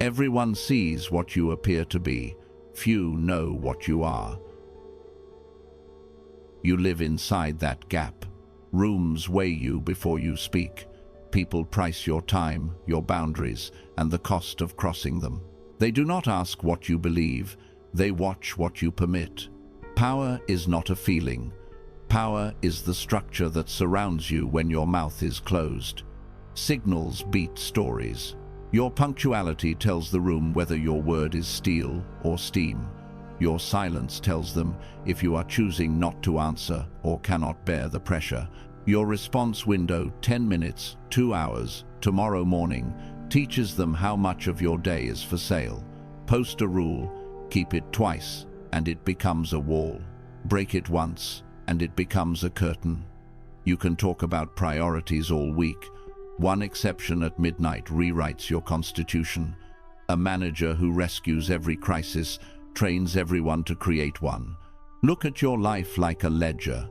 Everyone sees what you appear to be. Few know what you are. You live inside that gap. Rooms weigh you before you speak. People price your time, your boundaries, and the cost of crossing them. They do not ask what you believe. They watch what you permit. Power is not a feeling. Power is the structure that surrounds you when your mouth is closed. Signals beat stories. Your punctuality tells the room whether your word is steel or steam. Your silence tells them if you are choosing not to answer or cannot bear the pressure. Your response window, 10 minutes, 2 hours, tomorrow morning, teaches them how much of your day is for sale. Post a rule, keep it twice, and it becomes a wall. Break it once, and it becomes a curtain. You can talk about priorities all week. One exception at midnight rewrites your constitution. A manager who rescues every crisis trains everyone to create one. Look at your life like a ledger.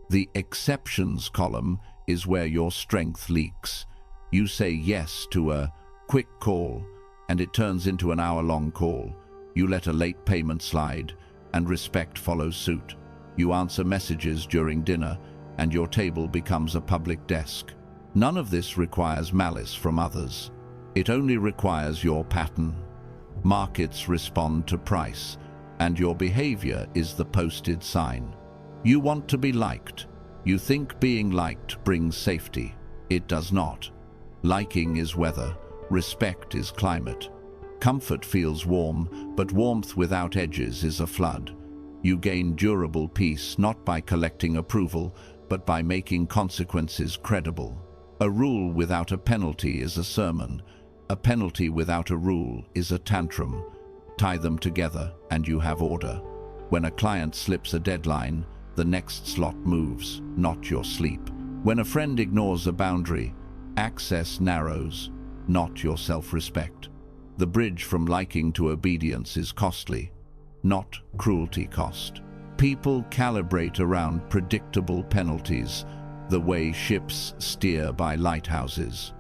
The exceptions column is where your strength leaks. You say yes to a quick call, and it turns into an hour-long call. You let a late payment slide, and respect follows suit. You answer messages during dinner, and your table becomes a public desk. None of this requires malice from others. It only requires your pattern. Markets respond to price, and your behavior is the posted sign. You want to be liked. You think being liked brings safety. It does not. Liking is weather. Respect is climate. Comfort feels warm, but warmth without edges is a flood. You gain durable peace not by collecting approval, but by making consequences credible. A rule without a penalty is a sermon. A penalty without a rule is a tantrum. Tie them together and you have order. When a client slips a deadline, the next slot moves, not your sleep. When a friend ignores a boundary, access narrows, not your self-respect. The bridge from liking to obedience is costly, not cruelty cost. People calibrate around predictable penalties, the way ships steer by lighthouses.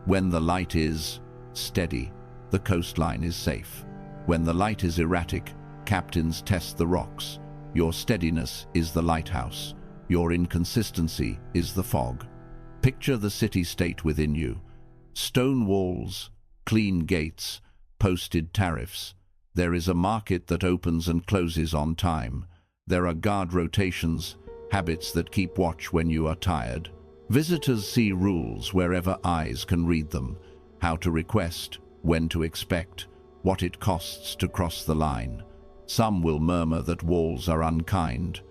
When the light is steady, the coastline is safe. When the light is erratic, captains test the rocks. Your steadiness is the lighthouse. Your inconsistency is the fog. Picture the city-state within you. Stone walls, clean gates, posted tariffs. There is a market that opens and closes on time. There are guard rotations, habits that keep watch when you are tired. Visitors see rules wherever eyes can read them. How to request, when to expect, what it costs to cross the line. Some will murmur that walls are unkind.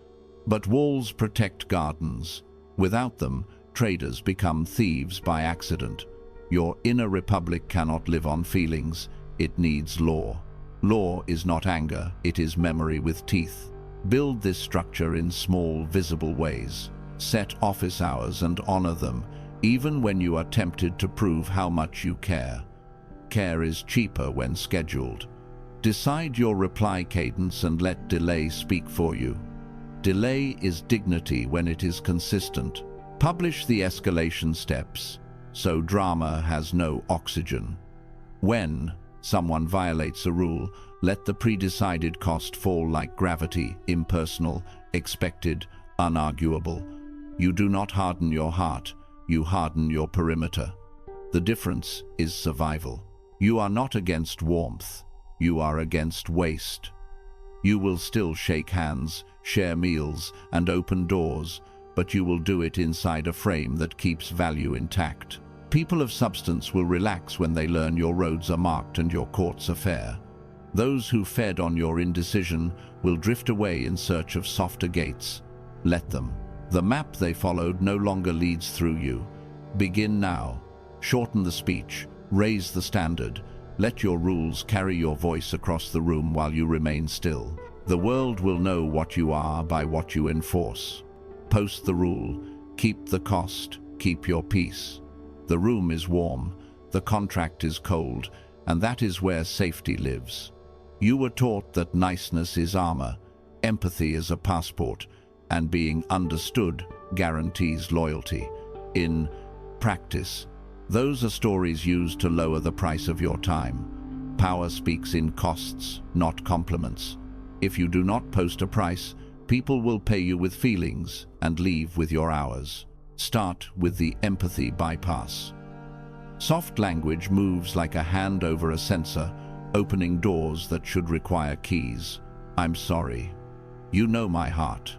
But walls protect gardens. Without them, traders become thieves by accident. Your inner republic cannot live on feelings. It needs law. Law is not anger, it is memory with teeth. Build this structure in small, visible ways. Set office hours and honor them, even when you are tempted to prove how much you care. Care is cheaper when scheduled. Decide your reply cadence and let delay speak for you. Delay is dignity when it is consistent. Publish the escalation steps, so drama has no oxygen. When someone violates a rule, let the pre-decided cost fall like gravity, impersonal, expected, unarguable. You do not harden your heart, you harden your perimeter. The difference is survival. You are not against warmth. You are against waste. You will still shake hands, share meals, and open doors, but you will do it inside a frame that keeps value intact. People of substance will relax when they learn your roads are marked and your courts are fair. Those who fed on your indecision will drift away in search of softer gates. Let them. The map they followed no longer leads through you. Begin now. Shorten the speech. Raise the standard. Let your rules carry your voice across the room while you remain still. The world will know what you are by what you enforce. Post the rule. Keep the cost. Keep your peace. The room is warm. The contract is cold. And that is where safety lives. You were taught that niceness is armor, empathy is a passport, and being understood guarantees loyalty. In practice, those are stories used to lower the price of your time. Power speaks in costs, not compliments. If you do not post a price, people will pay you with feelings and leave with your hours. Start with the empathy bypass. Soft language moves like a hand over a sensor, opening doors that should require keys. I'm sorry. You know my heart.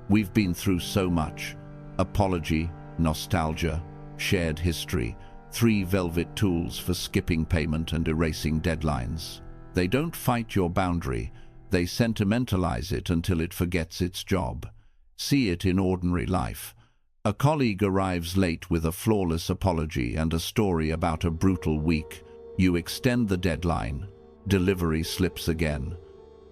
We've been through so much. Apology, nostalgia, shared history, 3 velvet tools for skipping payment and erasing deadlines. They don't fight your boundary, they sentimentalize it until it forgets its job. See it in ordinary life. A colleague arrives late with a flawless apology and a story about a brutal week. You extend the deadline. Delivery slips again.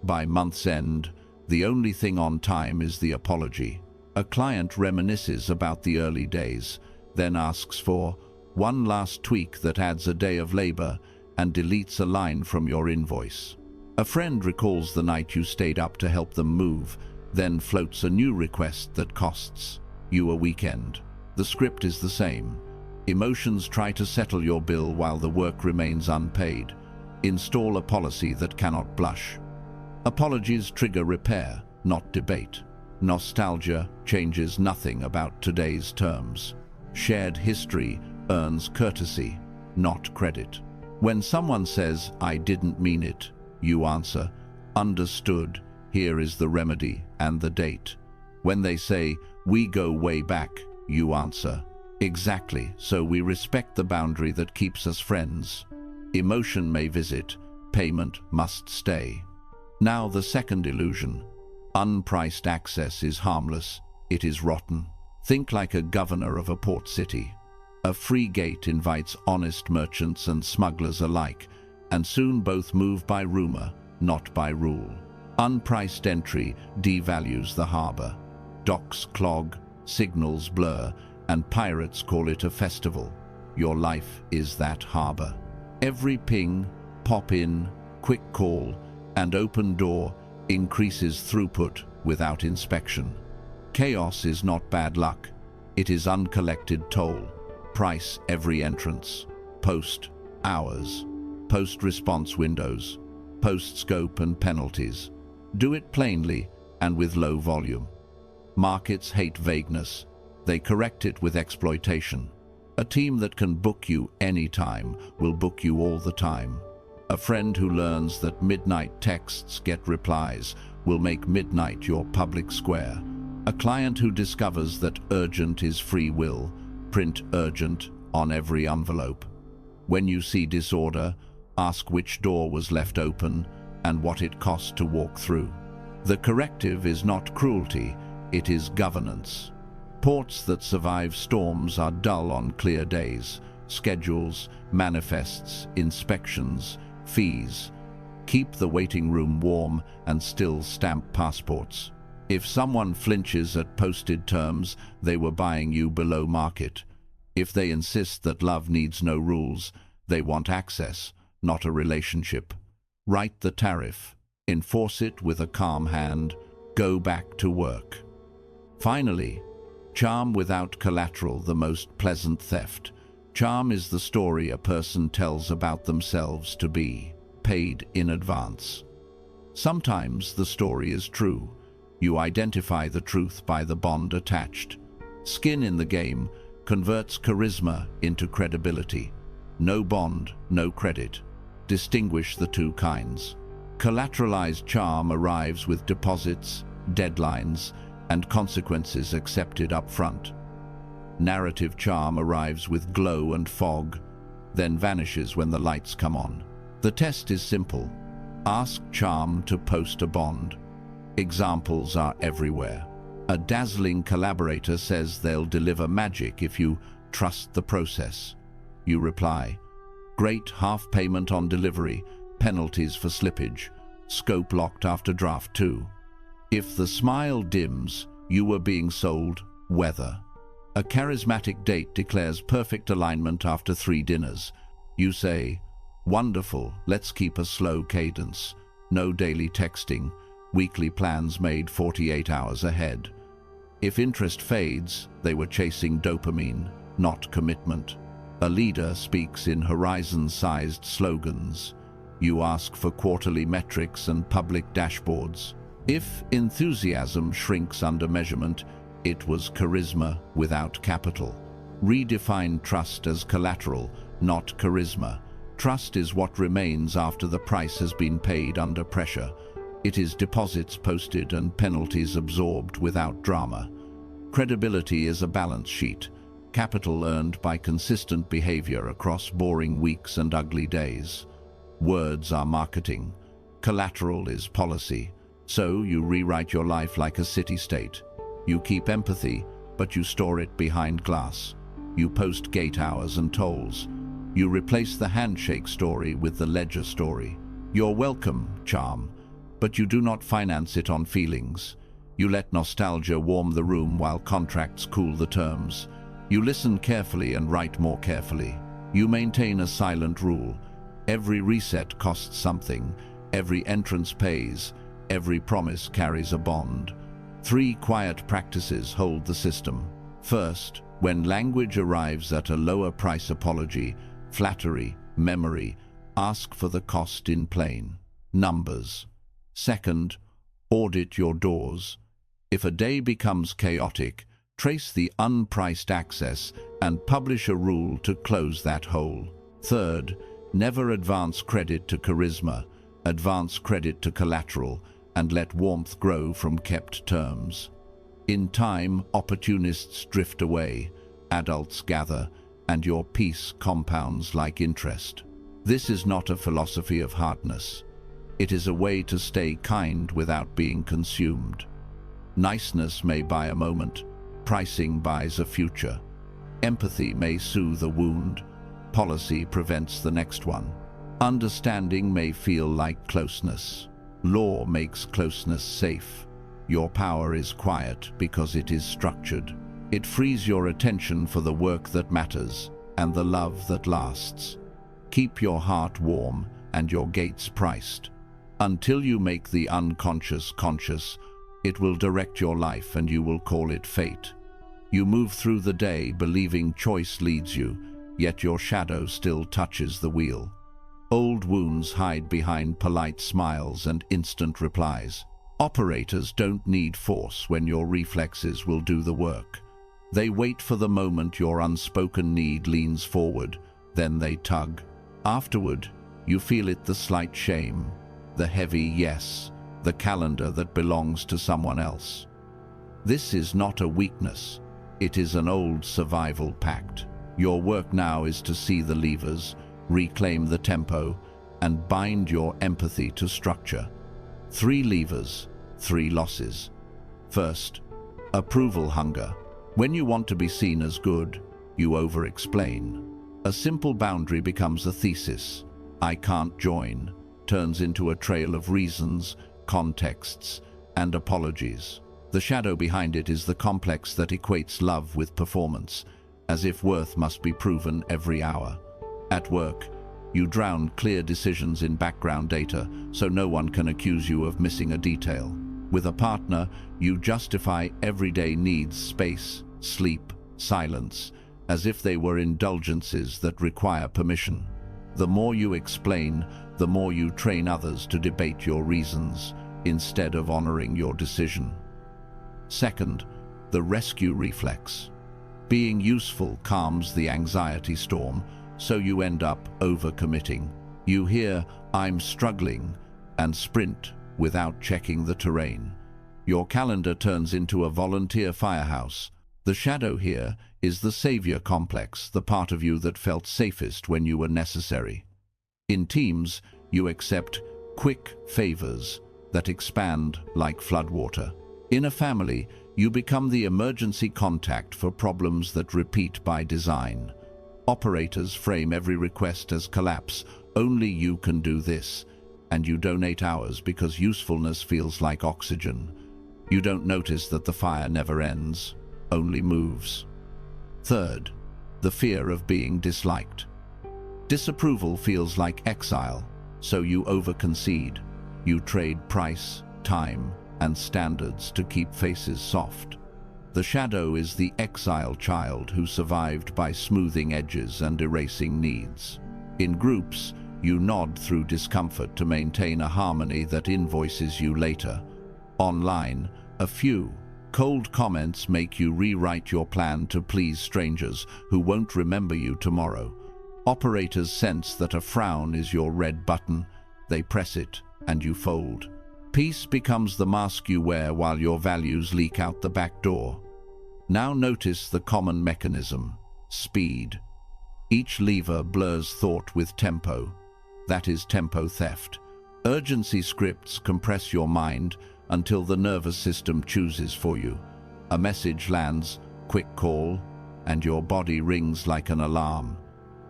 By month's end, the only thing on time is the apology. A client reminisces about the early days, then asks for one last tweak that adds a day of labor and deletes a line from your invoice. A friend recalls the night you stayed up to help them move, then floats a new request that costs you a weekend. The script is the same. Emotions try to settle your bill while the work remains unpaid. Install a policy that cannot blush. Apologies trigger repair, not debate. Nostalgia changes nothing about today's terms. Shared history earns courtesy, not credit. When someone says, "I didn't mean it," you answer, "Understood, here is the remedy and the date." When they say, "We go way back," you answer, "Exactly, so we respect the boundary that keeps us friends." Emotion may visit, payment must stay. Now the second illusion. Unpriced access is harmless, it is rotten. Think like a governor of a port city. A free gate invites honest merchants and smugglers alike, and soon both move by rumor, not by rule. Unpriced entry devalues the harbor. Docks clog, signals blur, and pirates call it a festival. Your life is that harbor. Every ping, pop in, quick call, and open door increases throughput without inspection. Chaos is not bad luck, it is uncollected toll. Price every entrance. Post hours. Post response windows. Post scope and penalties. Do it plainly and with low volume. Markets hate vagueness. They correct it with exploitation. A team that can book you anytime will book you all the time. A friend who learns that midnight texts get replies will make midnight your public square. A client who discovers that urgent is free will, print urgent on every envelope. When you see disorder, ask which door was left open and what it cost to walk through. The corrective is not cruelty, it is governance. Ports that survive storms are dull on clear days. Schedules, manifests, inspections, fees. Keep the waiting room warm and still stamp passports. If someone flinches at posted terms, they were buying you below market. If they insist that love needs no rules, they want access, not a relationship. Write the tariff. Enforce it with a calm hand. Go back to work. Finally, charm without collateral, the most pleasant theft. Charm is the story a person tells about themselves to be paid in advance. Sometimes the story is true. You identify the truth by the bond attached. Skin in the game converts charisma into credibility. No bond, no credit. Distinguish the two kinds. Collateralized charm arrives with deposits, deadlines, and consequences accepted up front. Narrative charm arrives with glow and fog, then vanishes when the lights come on. The test is simple. Ask charm to post a bond. Examples are everywhere. A dazzling collaborator says they'll deliver magic if you trust the process. You reply, "Great, half payment on delivery, penalties for slippage, scope locked after draft 2. If the smile dims, you were being sold weather. A charismatic date declares perfect alignment after 3 dinners. You say, "Wonderful, let's keep a slow cadence. No daily texting, weekly plans made 48 hours ahead." If interest fades, they were chasing dopamine, not commitment. A leader speaks in horizon-sized slogans. You ask for quarterly metrics and public dashboards. If enthusiasm shrinks under measurement, it was charisma without capital. Redefine trust as collateral, not charisma. Trust is what remains after the price has been paid under pressure. It is deposits posted and penalties absorbed without drama. Credibility is a balance sheet, capital earned by consistent behaviour across boring weeks and ugly days. Words are marketing. Collateral is policy. So you rewrite your life like a city-state. You keep empathy, but you store it behind glass. You post gate hours and tolls. You replace the handshake story with the ledger story. You're welcome, charm, but you do not finance it on feelings. You let nostalgia warm the room while contracts cool the terms. You listen carefully and write more carefully. You maintain a silent rule. Every reset costs something. Every entrance pays. Every promise carries a bond. 3 quiet practices hold the system. First, when language arrives at a lower price apology, flattery, memory, ask for the cost in plain numbers. Second, audit your doors. If a day becomes chaotic, trace the unpriced access and publish a rule to close that hole. Third, never advance credit to charisma, advance credit to collateral, and let warmth grow from kept terms. In time, opportunists drift away, adults gather, and your peace compounds like interest. This is not a philosophy of hardness. It is a way to stay kind without being consumed. Niceness may buy a moment, pricing buys a future. Empathy may soothe a wound, policy prevents the next one. Understanding may feel like closeness. Law makes closeness safe. Your power is quiet because it is structured. It frees your attention for the work that matters and the love that lasts. Keep your heart warm and your gates priced. Until you make the unconscious conscious, it will direct your life and you will call it fate. You move through the day believing choice leads you, yet your shadow still touches the wheel. Old wounds hide behind polite smiles and instant replies. Operators don't need force when your reflexes will do the work. They wait for the moment your unspoken need leans forward, then they tug. Afterward, you feel it, the slight shame, the heavy yes, the calendar that belongs to someone else. This is not a weakness. It is an old survival pact. Your work now is to see the levers, reclaim the tempo, and bind your empathy to structure. 3 levers, 3 losses. First, approval hunger. When you want to be seen as good, you over-explain. A simple boundary becomes a thesis. I can't join turns into a trail of reasons, contexts, and apologies. The shadow behind it is the complex that equates love with performance, as if worth must be proven every hour. At work, you drown clear decisions in background data so no one can accuse you of missing a detail. With a partner, you justify everyday needs, space, sleep, silence, as if they were indulgences that require permission. The more you explain, the more you train others to debate your reasons instead of honoring your decision. Second, the rescue reflex. Being useful calms the anxiety storm, so you end up overcommitting. You hear, "I'm struggling," and sprint without checking the terrain. Your calendar turns into a volunteer firehouse. The shadow here is the savior complex, the part of you that felt safest when you were necessary. In teams, you accept quick favors that expand like floodwater. In a family, you become the emergency contact for problems that repeat by design. Operators frame every request as collapse. Only you can do this. And you donate hours because usefulness feels like oxygen. You don't notice that the fire never ends, only moves. Third, the fear of being disliked. Disapproval feels like exile, so you overconcede. You trade price, time, and standards to keep faces soft. The shadow is the exile child who survived by smoothing edges and erasing needs. In groups, You nod through discomfort to maintain a harmony that invoices you later. Online, a few cold comments make you rewrite your plan to please strangers who won't remember you tomorrow. Operators sense that a frown is your red button. They press it, and you fold. Peace becomes the mask you wear while your values leak out the back door. Now notice the common mechanism: speed. Each lever blurs thought with tempo. That is tempo theft. Urgency scripts compress your mind until the nervous system chooses for you. A message lands, quick call, and your body rings like an alarm.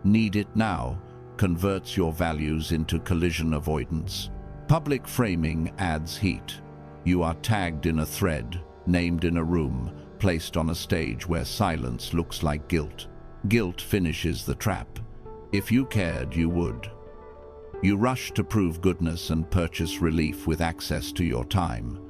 Need it now converts your values into collision avoidance. Public framing adds heat. You are tagged in a thread, named in a room, placed on a stage where silence looks like guilt. Guilt finishes the trap. If you cared, you would. You rush to prove goodness and purchase relief with access to your time.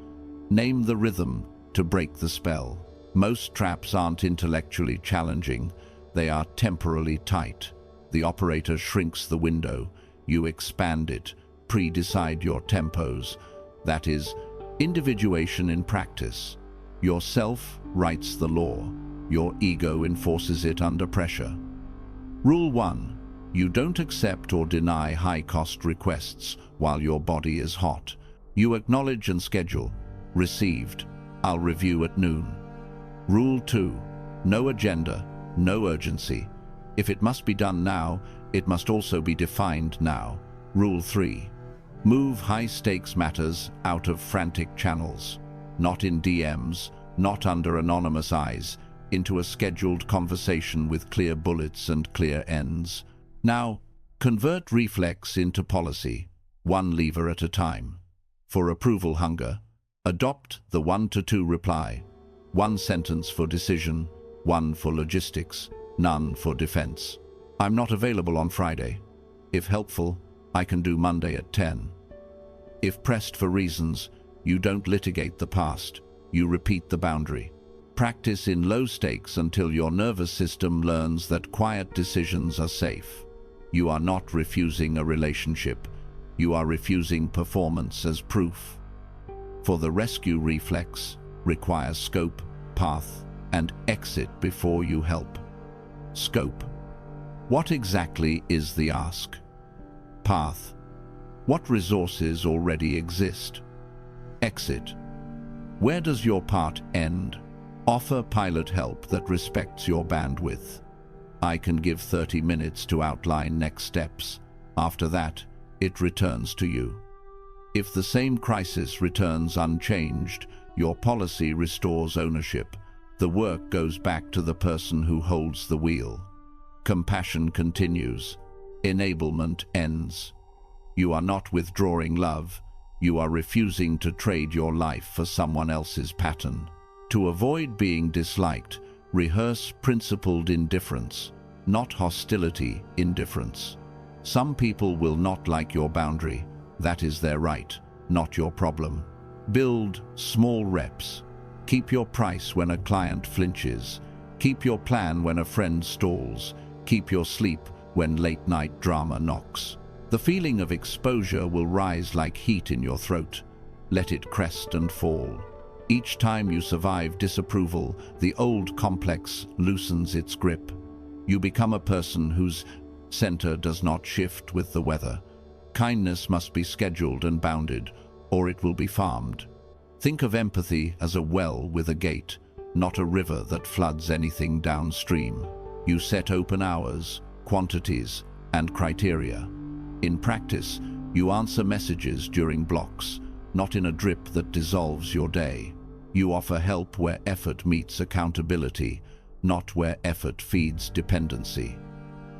Name the rhythm to break the spell. Most traps aren't intellectually challenging. They are temporally tight. The operator shrinks the window. You expand it. Pre-decide your tempos. That is, individuation in practice. Your self writes the law. Your ego enforces it under pressure. Rule 1. You don't accept or deny high-cost requests while your body is hot. You acknowledge and schedule. Received. I'll review at noon. Rule 2. No agenda, no urgency. If it must be done now, it must also be defined now. Rule 3. Move high-stakes matters out of frantic channels. Not in DMs, not under anonymous eyes, into a scheduled conversation with clear bullets and clear ends. Now, convert reflex into policy, one lever at a time. For approval hunger, adopt the 1 to 2 reply. One sentence for decision, one for logistics, none for defense. I'm not available on Friday. If helpful, I can do Monday at 10. If pressed for reasons, you don't litigate the past. You repeat the boundary. Practice in low stakes until your nervous system learns that quiet decisions are safe. You are not refusing a relationship. You are refusing performance as proof. For the rescue reflex requires scope, path, and exit before you help. Scope. What exactly is the ask? Path. What resources already exist? Exit. Where does your part end? Offer pilot help that respects your bandwidth. I can give 30 minutes to outline next steps. After that, it returns to you. If the same crisis returns unchanged, your policy restores ownership. The work goes back to the person who holds the wheel. Compassion continues. Enablement ends. You are not withdrawing love. You are refusing to trade your life for someone else's pattern. To avoid being disliked, rehearse principled indifference, not hostility, indifference. Some people will not like your boundary. That is their right, not your problem. Build small reps. Keep your price when a client flinches. Keep your plan when a friend stalls. Keep your sleep when late-night drama knocks. The feeling of exposure will rise like heat in your throat. Let it crest and fall. Each time you survive disapproval, the old complex loosens its grip. You become a person whose center does not shift with the weather. Kindness must be scheduled and bounded, or it will be farmed. Think of empathy as a well with a gate, not a river that floods anything downstream. You set open hours, quantities, and criteria. In practice, you answer messages during blocks, not in a drip that dissolves your day. You offer help where effort meets accountability, not where effort feeds dependency.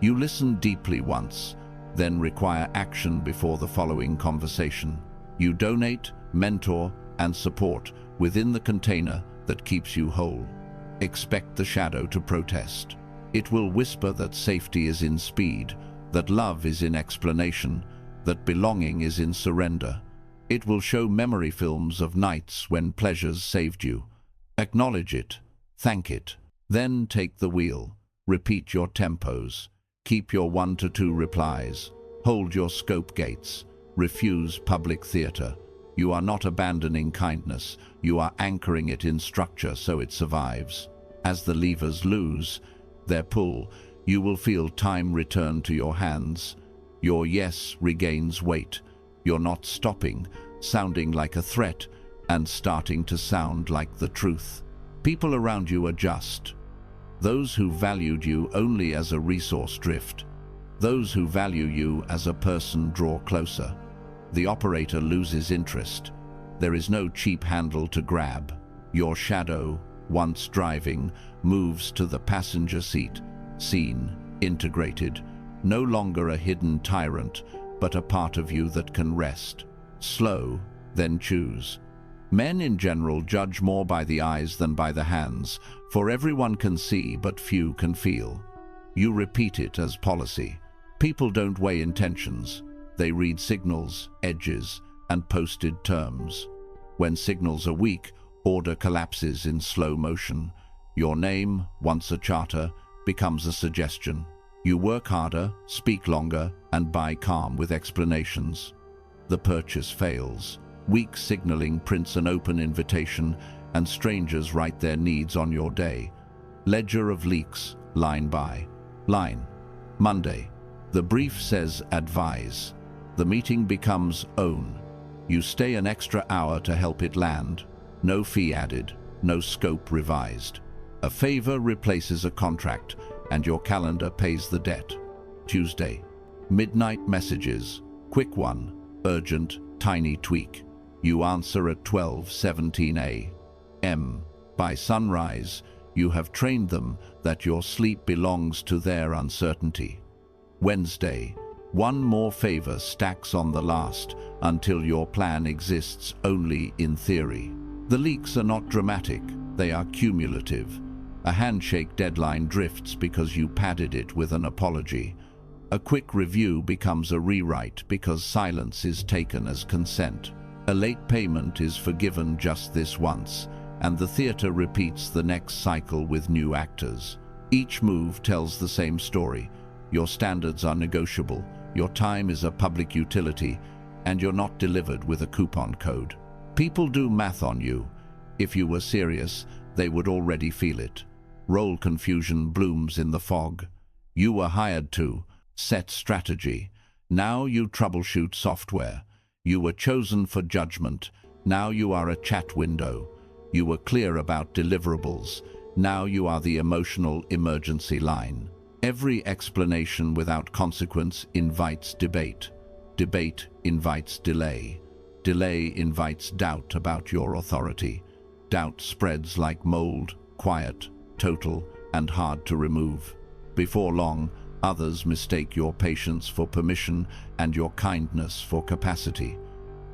You listen deeply once, then require action before the following conversation. You donate, mentor, and support within the container that keeps you whole. Expect the shadow to protest. It will whisper that safety is in speed, that love is in explanation, that belonging is in surrender. It will show memory films of nights when pleasures saved you. Acknowledge it, thank it, then take the wheel. Repeat your tempos. Keep your 1 to 2 replies. Hold your scope gates. Refuse public theatre. You are not abandoning kindness, you are anchoring it in structure so it survives. As the levers lose their pull, you will feel time return to your hands. Your yes regains weight. You're not stopping, sounding like a threat, and starting to sound like the truth. People around you adjust. Those who valued you only as a resource drift. Those who value you as a person draw closer. The operator loses interest. There is no cheap handle to grab. Your shadow, once driving, moves to the passenger seat, seen, integrated, no longer a hidden tyrant, but a part of you that can rest. Slow, then choose. Men in general judge more by the eyes than by the hands, for everyone can see but few can feel. You repeat it as policy. People don't weigh intentions. They read signals, edges, and posted terms. When signals are weak, order collapses in slow motion. Your name, once a charter, becomes a suggestion. You work harder, speak longer, and buy calm with explanations. The purchase fails. Weak signaling prints an open invitation, and strangers write their needs on your day. Ledger of leaks, line by line. Monday. The brief says advise. The meeting becomes own. You stay an extra hour to help it land. No fee added, no scope revised. A favor replaces a contract, and your calendar pays the debt. Tuesday. Midnight messages. Quick one, urgent, tiny tweak. You answer at 12:17 a.m. By sunrise, you have trained them that your sleep belongs to their uncertainty. Wednesday. One more favor stacks on the last until your plan exists only in theory. The leaks are not dramatic, they are cumulative. A handshake deadline drifts because you padded it with an apology. A quick review becomes a rewrite because silence is taken as consent. A late payment is forgiven just this once, and the theater repeats the next cycle with new actors. Each move tells the same story. Your standards are negotiable, your time is a public utility, and you're not delivered with a coupon code. People do math on you. If you were serious, they would already feel it. Role confusion blooms in the fog. You were hired to set strategy. Now you troubleshoot software. You were chosen for judgment. Now you are a chat window. You were clear about deliverables. Now you are the emotional emergency line. Every explanation without consequence invites debate. Debate invites delay. Delay invites doubt about your authority. Doubt spreads like mold, quiet, total, and hard to remove. Before long, others mistake your patience for permission and your kindness for capacity.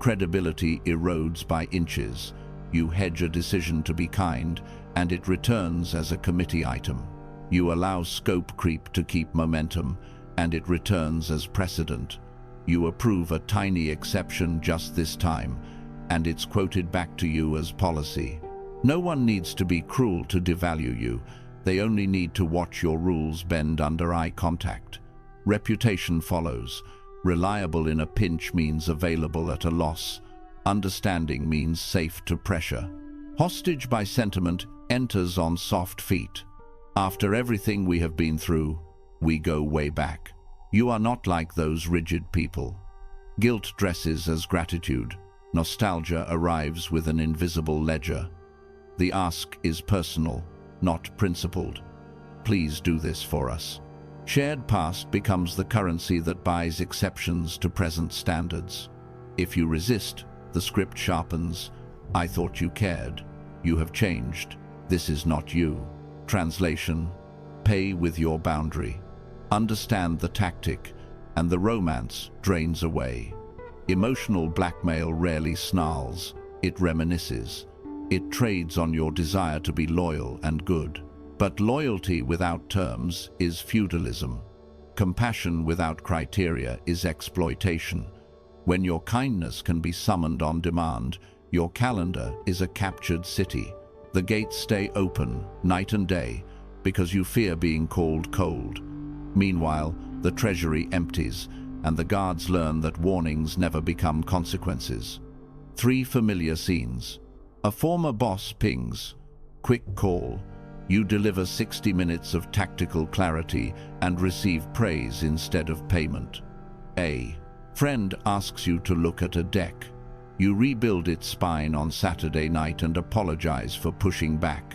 Credibility erodes by inches. You hedge a decision to be kind, and it returns as a committee item. You allow scope creep to keep momentum, and it returns as precedent. You approve a tiny exception just this time, and it's quoted back to you as policy. No one needs to be cruel to devalue you. They only need to watch your rules bend under eye contact. Reputation follows. Reliable in a pinch means available at a loss. Understanding means safe to pressure. Hostage by sentiment enters on soft feet. After everything we have been through, we go way back. You are not like those rigid people. Guilt dresses as gratitude. Nostalgia arrives with an invisible ledger. The ask is personal, not principled. Please do this for us. Shared past becomes the currency that buys exceptions to present standards. If you resist, the script sharpens. I thought you cared. You have changed. This is not you. Translation: pay with your boundary. Understand the tactic, and the romance drains away. Emotional blackmail rarely snarls. It reminisces. It trades on your desire to be loyal and good. But loyalty without terms is feudalism. Compassion without criteria is exploitation. When your kindness can be summoned on demand, your calendar is a captured city. The gates stay open night and day because you fear being called cold. Meanwhile, the treasury empties, and the guards learn that warnings never become consequences. 3 familiar scenes. A former boss pings. Quick call. You deliver 60 minutes of tactical clarity and receive praise instead of payment. A friend asks you to look at a deck. You rebuild its spine on Saturday night and apologize for pushing back.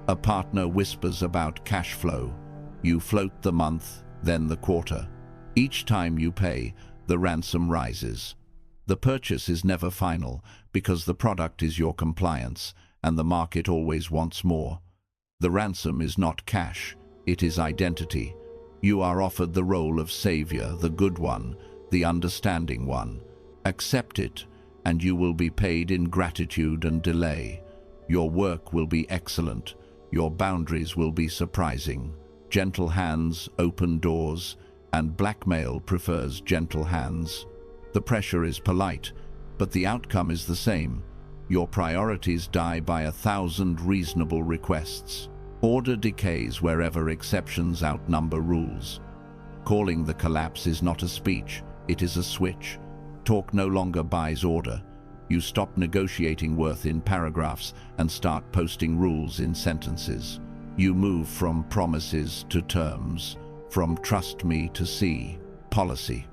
A partner whispers about cash flow. You float the month, then the quarter. Each time you pay, the ransom rises. The purchase is never final because the product is your compliance and the market always wants more. The ransom is not cash, it is identity. You are offered the role of savior, the good one, the understanding one. Accept it, and you will be paid in gratitude and delay. Your work will be excellent. Your boundaries will be surprising. Gentle hands open doors, and blackmail prefers gentle hands. The pressure is polite, but the outcome is the same. Your priorities die by 1,000 reasonable requests. Order decays wherever exceptions outnumber rules. Calling the collapse is not a speech, it is a switch. Talk no longer buys order. You stop negotiating worth in paragraphs and start posting rules in sentences. You move from promises to terms, from trust me to see, policy.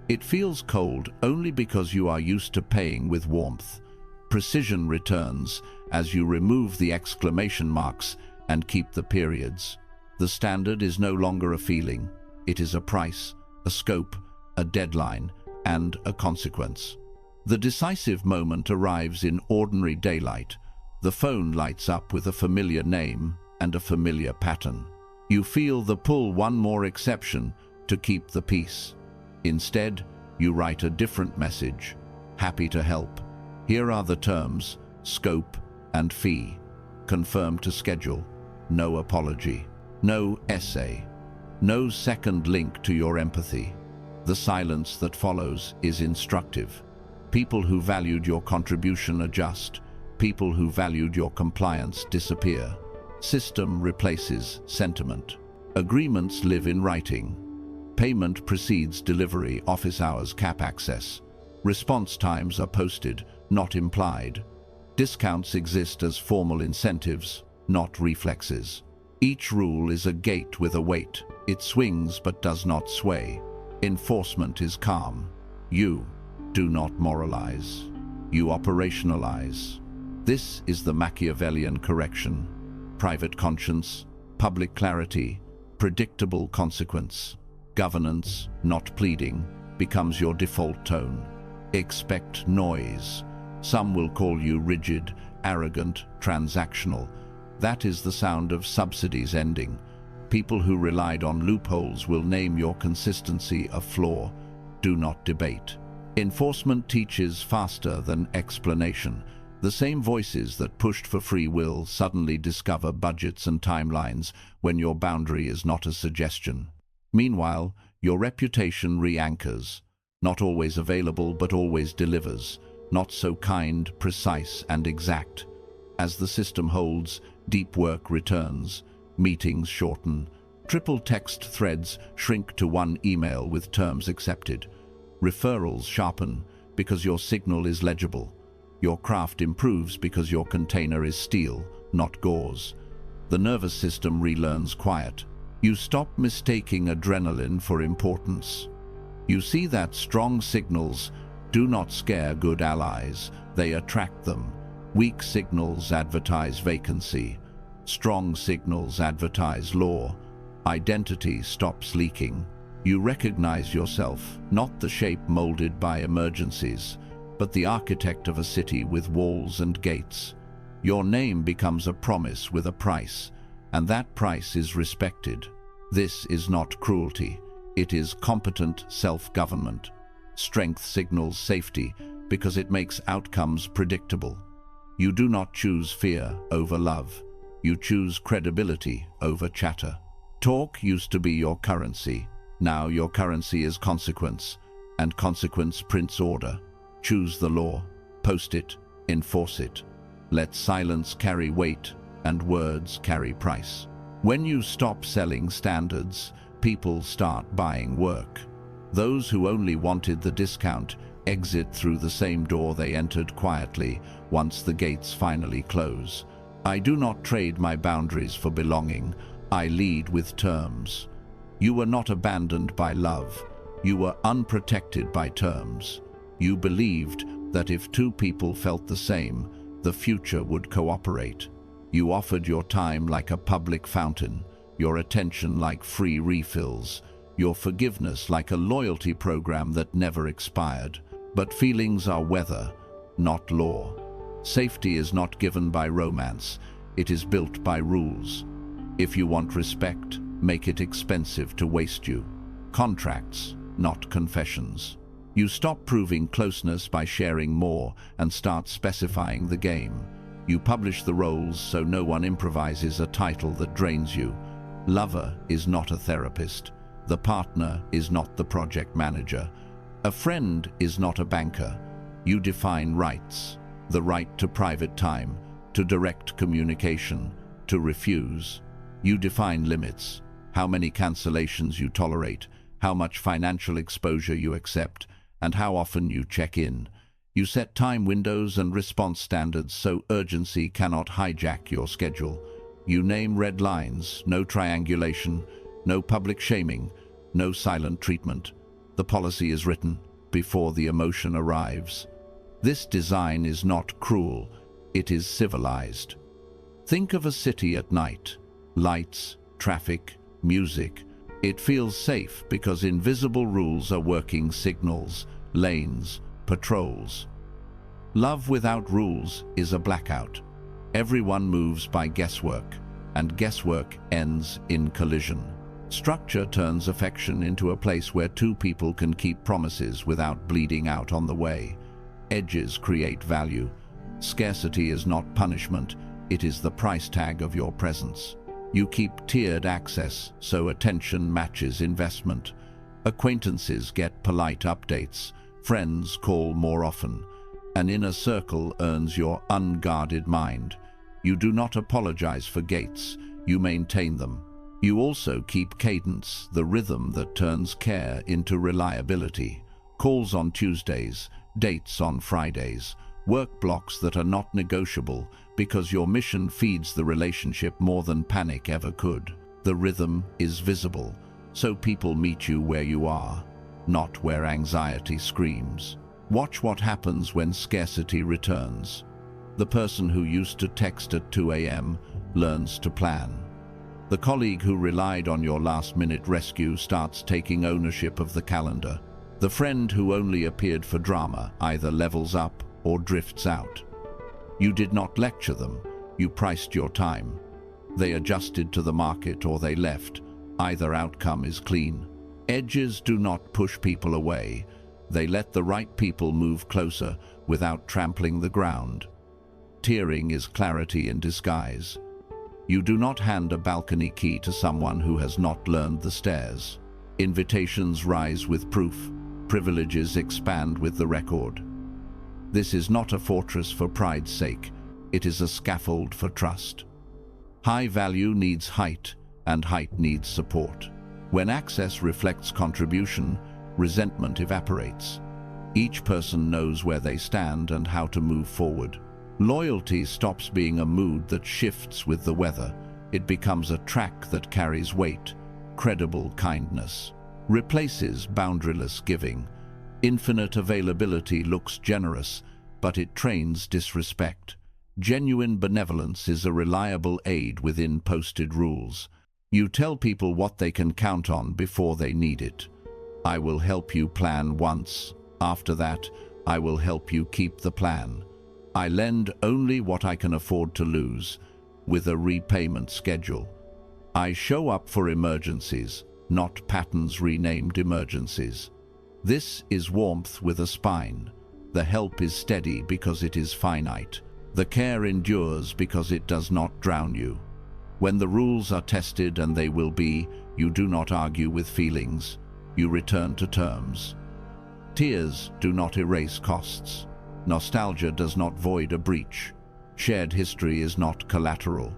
It feels cold only because you are used to paying with warmth. Precision returns as you remove the exclamation marks and keep the periods. The standard is no longer a feeling. It is a price, a scope, a deadline, and a consequence. The decisive moment arrives in ordinary daylight. The phone lights up with a familiar name and a familiar pattern. You feel the pull, one more exception to keep the peace. Instead, you write a different message. Happy to help. Here are the terms, scope and fee. Confirm to schedule. No apology. No essay. No second link to your empathy. The silence that follows is instructive. People who valued your contribution adjust. People who valued your compliance disappear. System replaces sentiment. Agreements live in writing. Payment precedes delivery, office hours cap access. Response times are posted, not implied. Discounts exist as formal incentives, not reflexes. Each rule is a gate with a weight. It swings but does not sway. Enforcement is calm. You do not moralize. You operationalize. This is the Machiavellian correction. Private conscience, public clarity, predictable consequence. Governance, not pleading, becomes your default tone. Expect noise. Some will call you rigid, arrogant, transactional. That is the sound of subsidies ending. People who relied on loopholes will name your consistency a flaw. Do not debate. Enforcement teaches faster than explanation. The same voices that pushed for free will suddenly discover budgets and timelines when your boundary is not a suggestion. Meanwhile, your reputation re-anchors. Not always available, but always delivers. Not so kind, precise, and exact. As the system holds, deep work returns. Meetings shorten. Triple text threads shrink to one email with terms accepted. Referrals sharpen because your signal is legible. Your craft improves because your container is steel, not gauze. The nervous system relearns quiet. You stop mistaking adrenaline for importance. You see that strong signals do not scare good allies, they attract them. Weak signals advertise vacancy. Strong signals advertise law. Identity stops leaking. You recognize yourself, not the shape molded by emergencies, but the architect of a city with walls and gates. Your name becomes a promise with a price, and that price is respected. This is not cruelty. It is competent self-government. Strength signals safety because it makes outcomes predictable. You do not choose fear over love. You choose credibility over chatter. Talk used to be your currency. Now your currency is consequence, and consequence prints order. Choose the law, post it, enforce it. Let silence carry weight and words carry price. When you stop selling standards, people start buying work. Those who only wanted the discount exit through the same door they entered quietly once the gates finally close. I do not trade my boundaries for belonging. I lead with terms. You were not abandoned by love. You were unprotected by terms. You believed that if two people felt the same, the future would cooperate. You offered your time like a public fountain, your attention like free refills, your forgiveness like a loyalty program that never expired. But feelings are weather, not law. Safety is not given by romance, it is built by rules. If you want respect, make it expensive to waste you. Contracts, not confessions. You stop proving closeness by sharing more and start specifying the game. You publish the roles so no one improvises a title that drains you. Lover is not a therapist. The partner is not the project manager. A friend is not a banker. You define rights. The right to private time, to direct communication, to refuse. You define limits. How many cancellations you tolerate, how much financial exposure you accept, and how often you check in. You set time windows and response standards so urgency cannot hijack your schedule. You name red lines, no triangulation, no public shaming, no silent treatment. The policy is written before the emotion arrives. This design is not cruel, it is civilized. Think of a city at night. Lights, traffic, music. It feels safe because invisible rules are working signals, lanes, patrols. Love without rules is a blackout. Everyone moves by guesswork, and guesswork ends in collision. Structure turns affection into a place where two people can keep promises without bleeding out on the way. Edges create value. Scarcity is not punishment, it is the price tag of your presence. You keep tiered access so attention matches investment. Acquaintances get polite updates. Friends call more often. An inner circle earns your unguarded mind. You do not apologize for gates, you maintain them. You also keep cadence, the rhythm that turns care into reliability. Calls on Tuesdays, dates on Fridays, work blocks that are not negotiable because your mission feeds the relationship more than panic ever could. The rhythm is visible, so people meet you where you are, not where anxiety screams. Watch what happens when scarcity returns. The person who used to text at 2 a.m. learns to plan. The colleague who relied on your last-minute rescue starts taking ownership of the calendar. The friend who only appeared for drama either levels up or drifts out. You did not lecture them, you priced your time. They adjusted to the market or they left. Either outcome is clean. Edges do not push people away. They let the right people move closer without trampling the ground. Tiering is clarity in disguise. You do not hand a balcony key to someone who has not learned the stairs. Invitations rise with proof. Privileges expand with the record. This is not a fortress for pride's sake. It is a scaffold for trust. High value needs height, and height needs support. When access reflects contribution, resentment evaporates. Each person knows where they stand and how to move forward. Loyalty stops being a mood that shifts with the weather. It becomes a track that carries weight. Credible kindness replaces boundaryless giving. Infinite availability looks generous, but it trains disrespect. Genuine benevolence is a reliable aid within posted rules. You tell people what they can count on before they need it. I will help you plan once. After that, I will help you keep the plan. I lend only what I can afford to lose, with a repayment schedule. I show up for emergencies, not patterns renamed emergencies. This is warmth with a spine. The help is steady because it is finite. The care endures because it does not drown you. When the rules are tested, and they will be, you do not argue with feelings. You return to terms. Tears do not erase costs. Nostalgia does not void a breach. Shared history is not collateral.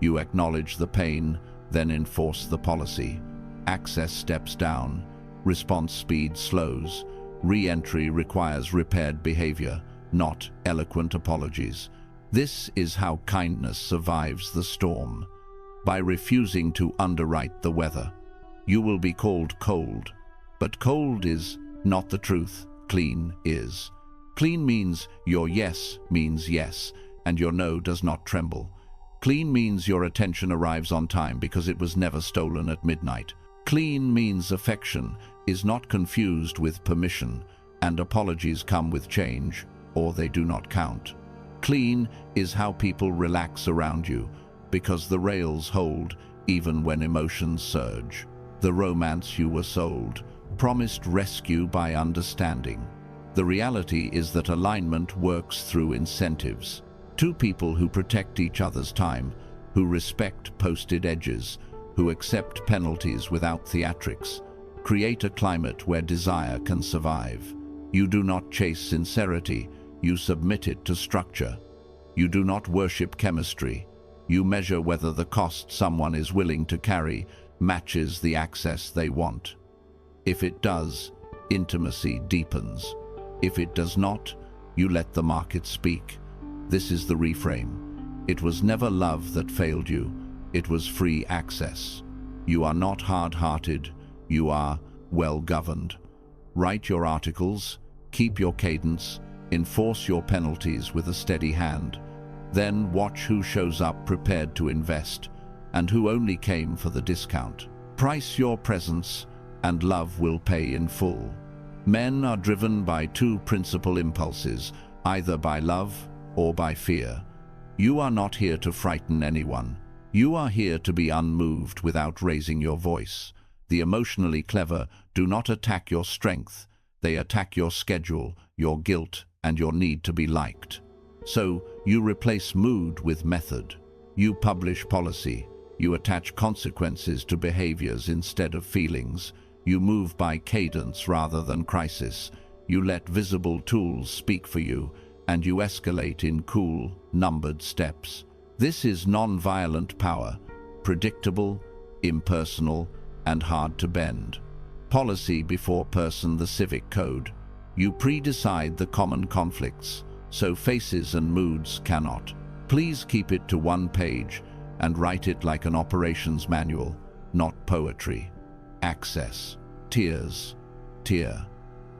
You acknowledge the pain, then enforce the policy. Access steps down. response speed slows. Re-entry requires repaired behaviour, not eloquent apologies. This is how kindness survives the storm. By refusing to underwrite the weather. You will be called cold, but cold is not the truth. Clean is. Clean means your yes means yes, and your no does not tremble. Clean means your attention arrives on time because it was never stolen at midnight. Clean means affection is not confused with permission, and apologies come with change, or they do not count. Clean is how people relax around you, because the rails hold even when emotions surge. The romance you were sold promised rescue by understanding. The reality is that alignment works through incentives. Two people who protect each other's time, who respect posted edges, who accept penalties without theatrics, create a climate where desire can survive. You do not chase sincerity, you submit it to structure. You do not worship chemistry. You measure whether the cost someone is willing to carry matches the access they want. If it does, intimacy deepens. If it does not, you let the market speak. This is the reframe. It was never love that failed you. It was free access. You are not hard-hearted. You are well-governed. Write your articles, keep your cadence, enforce your penalties with a steady hand. Then watch who shows up prepared to invest, and who only came for the discount. Price your presence, and love will pay in full. Men are driven by two principal impulses, either by love or by fear. You are not here to frighten anyone. You are here to be unmoved without raising your voice. The emotionally clever do not attack your strength. They attack your schedule, your guilt, and your need to be liked. So, you replace mood with method. You publish policy. You attach consequences to behaviors instead of feelings. You move by cadence rather than crisis. You let visible tools speak for you, and you escalate in cool, numbered steps. This is non-violent power, predictable, impersonal, and hard to bend. Policy before person, the civic code. You pre-decide the common conflicts, so faces and moods cannot. Please keep it to one page and write it like an operations manual, not poetry. Access. Tiers. Tier.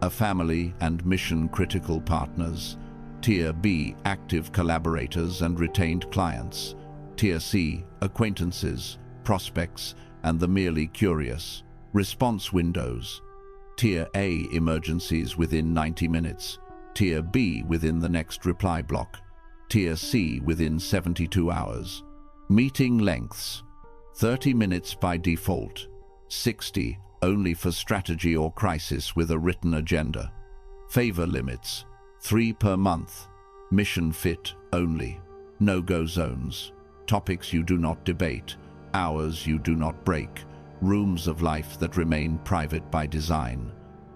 A family and mission-critical partners. Tier B, active collaborators and retained clients. Tier C, acquaintances, prospects, and the merely curious. Response windows. Tier A, emergencies within 90 minutes. Tier B, within the next reply block. Tier C, within 72 hours. Meeting lengths. 30 minutes by default. 60, only for strategy or crisis with a written agenda. Favor limits. 3 per month. Mission fit only. No-go zones. Topics you do not debate. Hours you do not break. Rooms of life that remain private by design.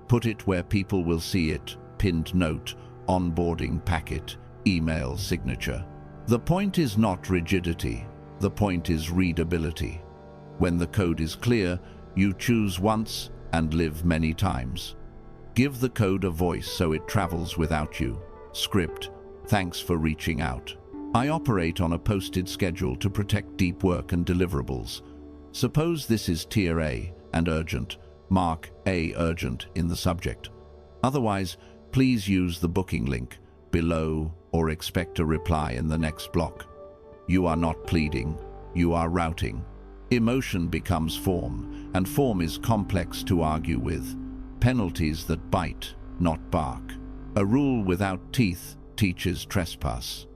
Put it where people will see it. Pinned note, onboarding packet, email signature. The point is not rigidity. The point is readability. When the code is clear, you choose once and live many times. Give the code a voice so it travels without you. Script. Thanks for reaching out. I operate on a posted schedule to protect deep work and deliverables. Suppose this is Tier A and urgent. Mark A urgent in the subject. Otherwise, please use the booking link below or expect a reply in the next block. You are not pleading, you are routing. Emotion becomes form, and form is complex to argue with. Penalties that bite, not bark. A rule without teeth teaches trespass.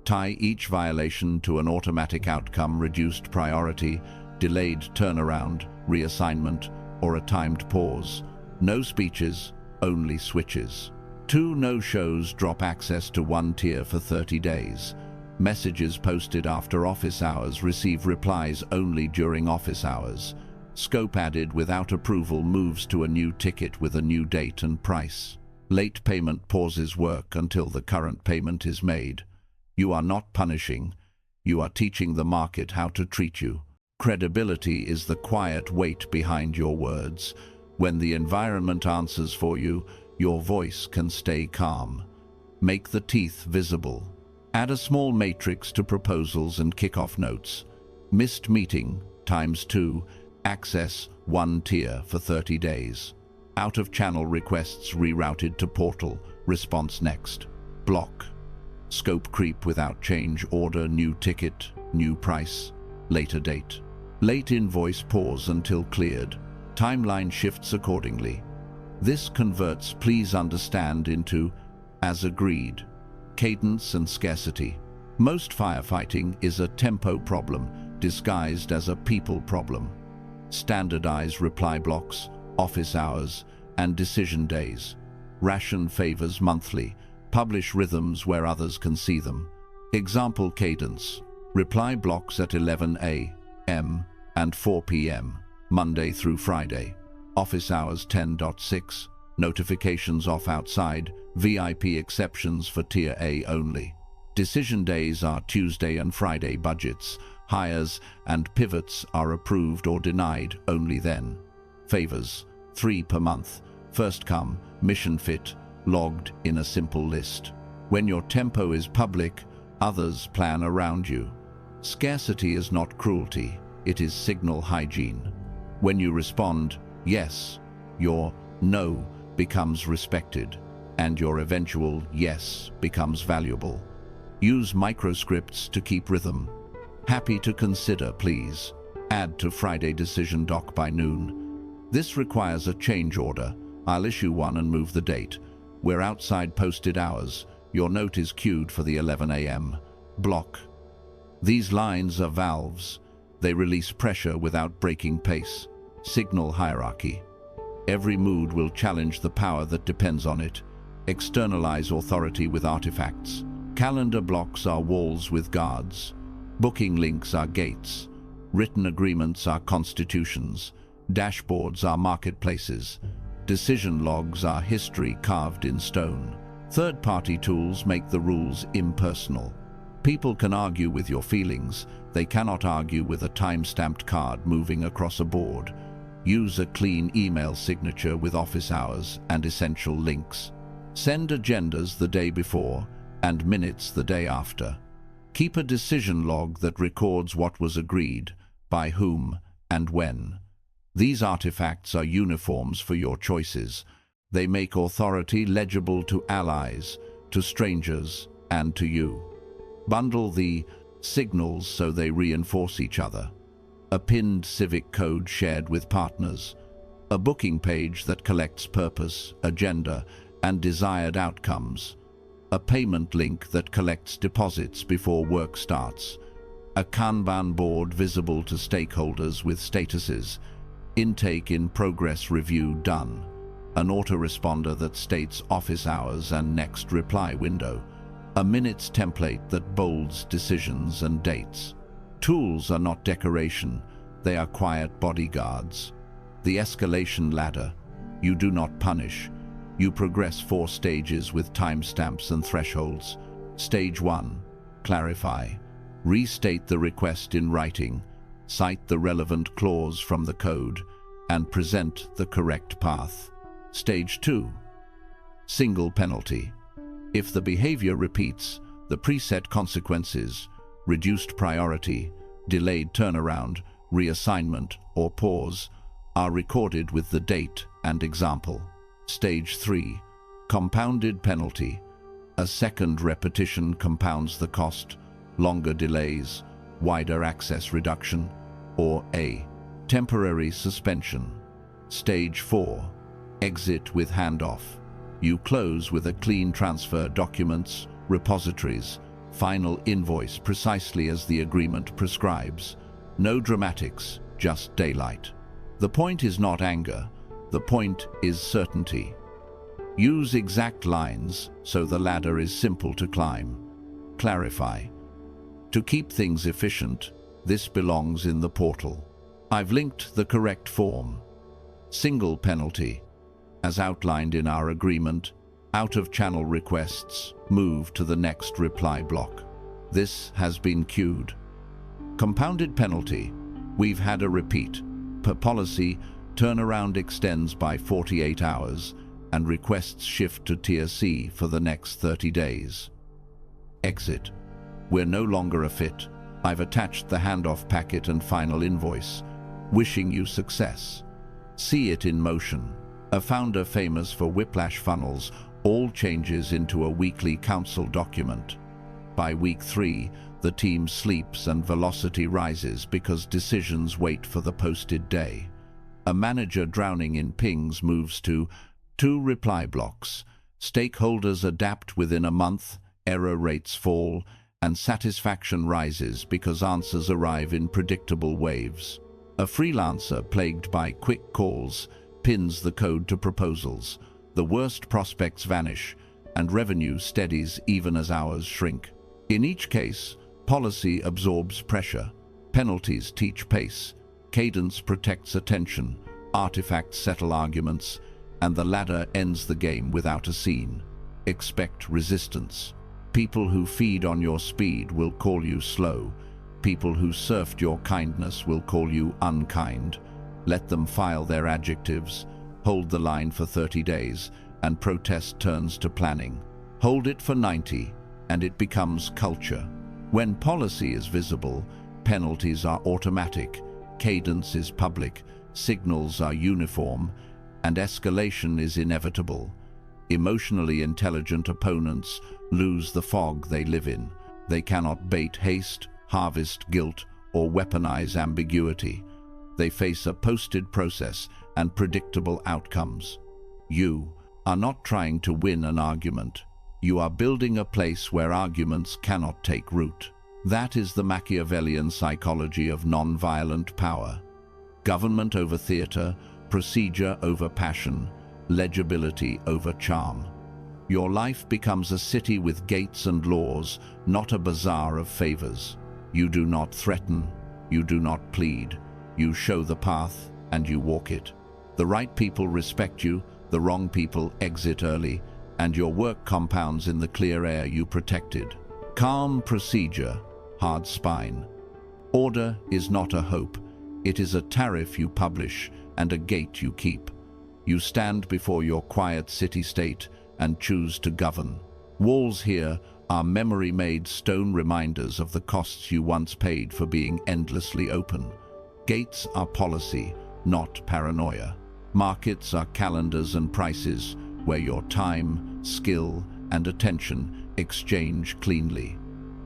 Tie each violation to an automatic outcome, reduced priority, delayed turnaround, reassignment, or a timed pause. No speeches, only switches. 2 no-shows drop access to 1 tier for 30 days. Messages posted after office hours receive replies only during office hours. Scope added without approval moves to a new ticket with a new date and price. Late payment pauses work until the current payment is made. You are not punishing. You are teaching the market how to treat you. Credibility is the quiet weight behind your words. When the environment answers for you, your voice can stay calm. Make the teeth visible. Add a small matrix to proposals and kickoff notes. Missed meeting ×2, access 1 tier for 30 days. Out-of-channel requests rerouted to portal, response next. Block. Scope creep without change order, new ticket, new price, later date. Late invoice pause until cleared. Timeline shifts accordingly. This converts please understand into as agreed. Cadence and scarcity. Most firefighting is a tempo problem disguised as a people problem. Standardize reply blocks, office hours, and decision days. Ration favors monthly. Publish rhythms where others can see them. Example cadence. Reply blocks at 11 a.m. and 4 p.m. Monday through Friday. Office hours 10.6. Notifications off outside. VIP exceptions for Tier A only. Decision days are Tuesday and Friday. Budgets, hires, and pivots are approved or denied only then. Favors, 3 per month. First come, mission fit, logged in a simple list. When your tempo is public, others plan around you. Scarcity is not cruelty, it is signal hygiene. When you respond, yes, your no becomes respected, and your eventual yes becomes valuable. Use microscripts to keep rhythm. Happy to consider, please. Add to Friday decision doc by noon. This requires a change order. I'll issue one and move the date. We're outside posted hours. Your note is queued for the 11 a.m. Block. These lines are valves. They release pressure without breaking pace. Signal hierarchy. Every mood will challenge the power that depends on it. Externalize authority with artifacts. Calendar blocks are walls with guards. Booking links are gates. Written agreements are constitutions. Dashboards are marketplaces. Decision logs are history carved in stone. Third-party tools make the rules impersonal. People can argue with your feelings. They cannot argue with a time-stamped card moving across a board. Use a clean email signature with office hours and essential links. Send agendas the day before and minutes the day after. Keep a decision log that records what was agreed, by whom, and when. These artifacts are uniforms for your choices. They make authority legible to allies, to strangers, and to you. Bundle the signals so they reinforce each other. A pinned civic code shared with partners. A booking page that collects purpose, agenda, and desired outcomes. A payment link that collects deposits before work starts. A Kanban board visible to stakeholders with statuses. Intake in progress, review done. An autoresponder that states office hours and next reply window. A minutes template that bolds decisions and dates. Tools are not decoration, they are quiet bodyguards. The escalation ladder. You do not punish. You progress 4 stages with timestamps and thresholds. Stage 1. Clarify. Restate the request in writing. Cite the relevant clause from the code, and present the correct path. Stage 2. Single penalty. If the behavior repeats, the preset consequences, reduced priority, delayed turnaround, reassignment, or pause, are recorded with the date and example. Stage 3. Compounded penalty. A second repetition compounds the cost, longer delays, wider access reduction, or a temporary suspension. Stage 4. Exit with handoff. You close with a clean transfer, documents, repositories, final invoice precisely as the agreement prescribes. No dramatics, just daylight. The point is not anger, the point is certainty. Use exact lines so the ladder is simple to climb. Clarify. To keep things efficient, this belongs in the portal. I've linked the correct form. Single penalty. As outlined in our agreement, out-of-channel requests move to the next reply block. This has been queued. Compounded penalty. We've had a repeat. Per policy, Turnaround extends by 48 hours, and requests shift to Tier C for the next 30 days. Exit. We're no longer a fit. I've attached the handoff packet and final invoice. Wishing you success. See it in motion. A founder famous for whiplash funnels all changes into a weekly council document. By week 3, the team sleeps and velocity rises because decisions wait for the posted day. A manager drowning in pings moves to 2 reply blocks. Stakeholders adapt within a month, error rates fall, and satisfaction rises because answers arrive in predictable waves. A freelancer plagued by quick calls pins the code to proposals. The worst prospects vanish, and revenue steadies even as hours shrink. In each case, policy absorbs pressure, penalties teach pace, cadence protects attention, artifacts settle arguments, and the ladder ends the game without a scene. Expect resistance. People who feed on your speed will call you slow. People who surfed your kindness will call you unkind. Let them file their adjectives. Hold the line for 30 days, and protest turns to planning. Hold it for 90, and it becomes culture. When policy is visible, penalties are automatic, cadence is public, signals are uniform, and escalation is inevitable. Emotionally intelligent opponents lose the fog they live in. They cannot bait haste, harvest guilt, or weaponize ambiguity. They face a posted process and predictable outcomes. You are not trying to win an argument. You are building a place where arguments cannot take root. That is the Machiavellian psychology of non-violent power. Government over theater, procedure over passion, legibility over charm. Your life becomes a city with gates and laws, not a bazaar of favors. You do not threaten, you do not plead. You show the path, and you walk it. The right people respect you, the wrong people exit early, and your work compounds in the clear air you protected. Calm procedure, hard spine. Order is not a hope. It is a tariff you publish and a gate you keep. You stand before your quiet city-state and choose to govern. Walls here are memory-made stone reminders of the costs you once paid for being endlessly open. Gates are policy, not paranoia. Markets are calendars and prices where your time, skill, and attention exchange cleanly.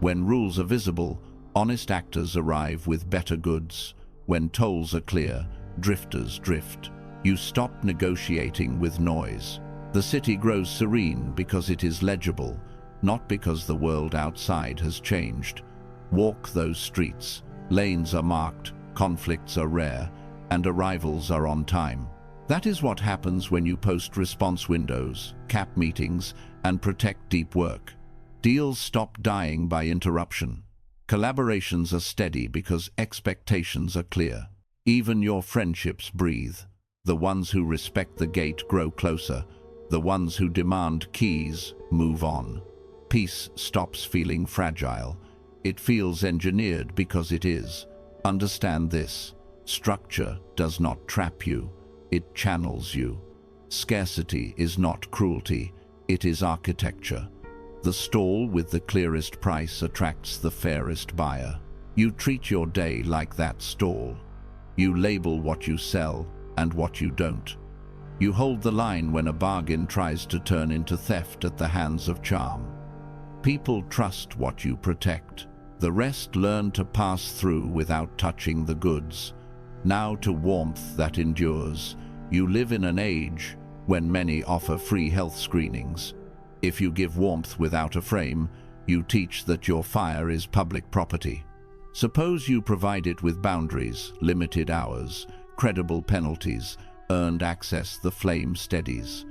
When rules are visible, honest actors arrive with better goods. When tolls are clear, drifters drift. You stop negotiating with noise. The city grows serene because it is legible, not because the world outside has changed. Walk those streets. Lanes are marked, conflicts are rare, and arrivals are on time. That is what happens when you post response windows, cap meetings, and protect deep work. Deals stop dying by interruption. Collaborations are steady because expectations are clear. Even your friendships breathe. The ones who respect the gate grow closer. The ones who demand keys move on. Peace stops feeling fragile. It feels engineered because it is. Understand this. Structure does not trap you. It channels you. Scarcity is not cruelty. It is architecture. The stall with the clearest price attracts the fairest buyer. You treat your day like that stall. You label what you sell and what you don't. You hold the line when a bargain tries to turn into theft at the hands of charm. People trust what you protect. The rest learn to pass through without touching the goods. Now to warmth that endures. You live in an age when many offer free health screenings. If you give warmth without a frame, you teach that your fire is public property. Suppose you provide it with boundaries, limited hours, credible penalties, earned access, the flame steadies.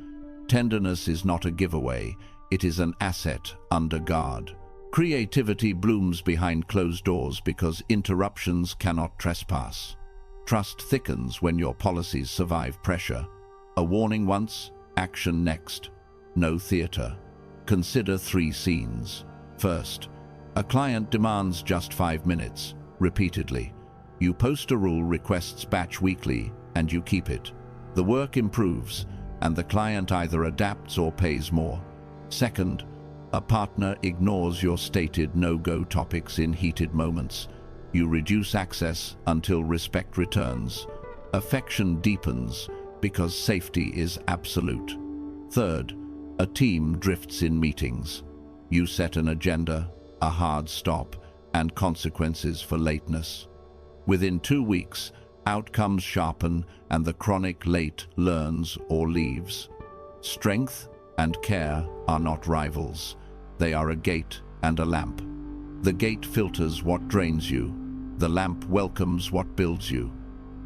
Tenderness is not a giveaway, it is an asset under guard. Creativity blooms behind closed doors because interruptions cannot trespass. Trust thickens when your policies survive pressure. A warning once, action next. No theater. Consider 3 scenes. First, a client demands just 5 minutes, repeatedly. You post a rule, requests batch weekly, and you keep it. The work improves, and the client either adapts or pays more. Second, a partner ignores your stated no-go topics in heated moments. You reduce access until respect returns. Affection deepens because safety is absolute. Third, a team drifts in meetings. You set an agenda, a hard stop, and consequences for lateness. Within 2 weeks, outcomes sharpen and the chronic late learns or leaves. Strength and care are not rivals. They are a gate and a lamp. The gate filters what drains you. The lamp welcomes what builds you.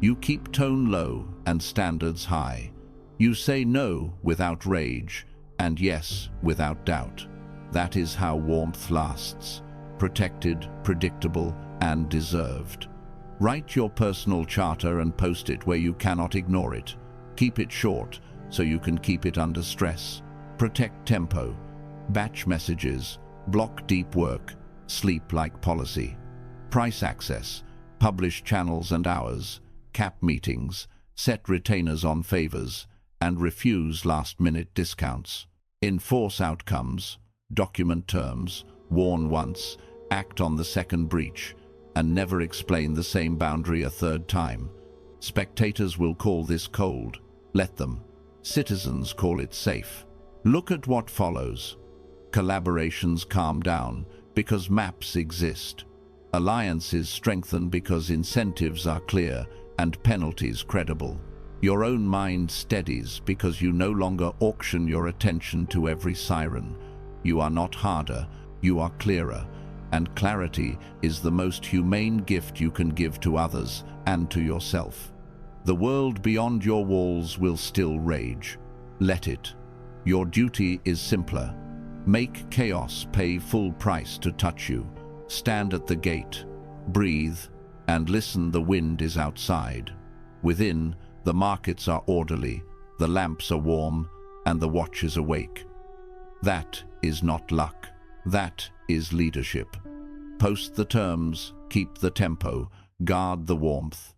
You keep tone low and standards high. You say no without rage and yes without doubt. That is how warmth lasts. Protected, predictable, and deserved. Write your personal charter and post it where you cannot ignore it. Keep it short so you can keep it under stress. Protect tempo. Batch messages. Block deep work. Sleep like policy. Price access. Publish channels and hours. Cap meetings. Set retainers on favors. And refuse last-minute discounts. Enforce outcomes. Document terms. Warn once. Act on the second breach. And never explain the same boundary a third time. Spectators will call this cold. Let them. Citizens call it safe. Look at what follows. Collaborations calm down because maps exist. Alliances strengthen because incentives are clear and penalties credible. Your own mind steadies because you no longer auction your attention to every siren. You are not harder, you are clearer. And clarity is the most humane gift you can give to others and to yourself. The world beyond your walls will still rage. Let it. Your duty is simpler. Make chaos pay full price to touch you. Stand at the gate, breathe, and listen. The wind is outside. Within, the markets are orderly, the lamps are warm, and the watch is awake. That is not luck. That is leadership. Post the terms, keep the tempo, guard the warmth.